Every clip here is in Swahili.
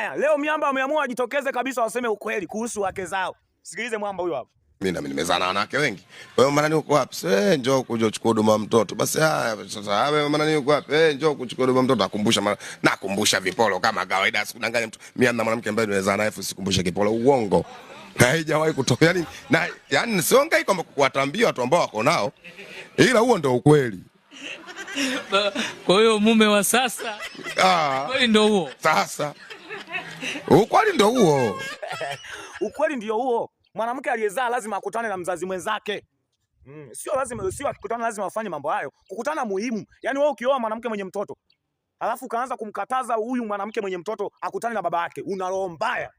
Haya, leo miamba wameamua wajitokeze kabisa waseme ukweli kuhusu wake zao. Sikilize mwamba huyo hapo. Mimi nimezaa na wanawake wengi. Kwa hiyo Manani uko wapi? Njoo kuja kuchukua huduma mtoto. Basi haya sasa wewe Manani uko wapi? Njoo kuchukua huduma mtoto. Nakumbusha vipolo kama kawaida, sikudanganya mtu. Mimi na mwanamke ambaye nimezaa naye sikumbusha kipolo, uongo. Haijawahi kutoka. Yani siongei kwamba kuwatambia watu ambao wako nao. Ila huo ndio ukweli. Kwa hiyo mume wa sasa ukweli ndio huo. Sasa ukweli ndio huo. Ukweli ndio huo. Mwanamke aliyezaa lazima akutane na mzazi mwenzake. Sio akikutana lazima afanye mambo hayo. Kukutana muhimu. Yaani wewe ukioa mwanamke mwenye mtoto, alafu kaanza kumkataza huyu mwanamke mwenye mtoto akutane na baba yake, una roho mbaya.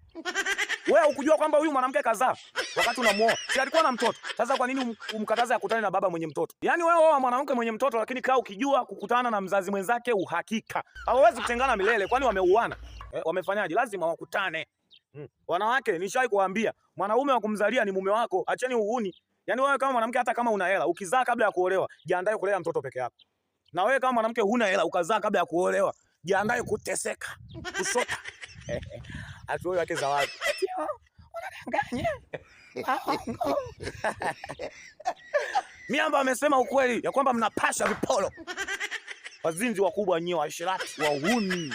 Wewe ukujua kwamba huyu mwanamke kazaa wakati unamuoa. Si alikuwa na mtoto. Sasa kwa nini umkataza akutane na baba mwenye mtoto? Yaani wewe oa mwanamke mwenye mtoto lakini kaa ukijua kukutana na mzazi mwenzake uhakika. Hawawezi kutengana milele kwani wameuana. Wamefanyaje? Lazima wakutane. Wanawake nishai kuambia, mwanaume wa kumzalia ni mume wako, acheni uhuni. Yaani wewe kama mwanamke hata kama una hela, ukizaa kabla ya kuolewa, jiandae kulea mtoto peke yako. Na wewe kama mwanamke huna hela, ukazaa kabla ya kuolewa, jiandae kuteseka, kusota. Ati wewe wake za watu. Unadanganya. Miamba amesema ukweli ya kwamba mnapasha vipolo. Wazinzi wakubwa nyinyi, waasherati, wahuni.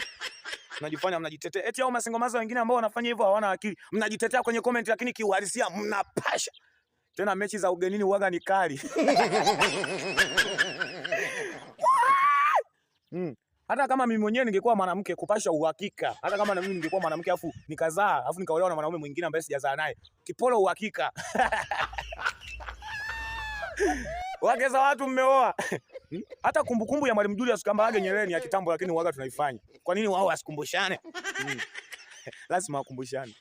Mnajifanya mnajitetea. Eti hao masingomaza wengine ambao wanafanya hivyo hawana akili. Mnajitetea kwenye comment lakini kiuhalisia mnapasha. Tena mechi za ugenini huaga ni kali. Hata kama mimi mwenyewe ningekuwa mwanamke kupasha uhakika. Hata kama na mimi ningekuwa mwanamke afu nikazaa, afu nikaolewa na mwanaume mwingine ambaye sijazaa naye. Kipolo uhakika. Wake za watu mmeoa. Hata kumbukumbu ya Mwalimu Julius Kambarage Nyerere ni ya kitambo lakini huaga tunaifanya. Kwa nini wao wasikumbushane? Lazima wakumbushane.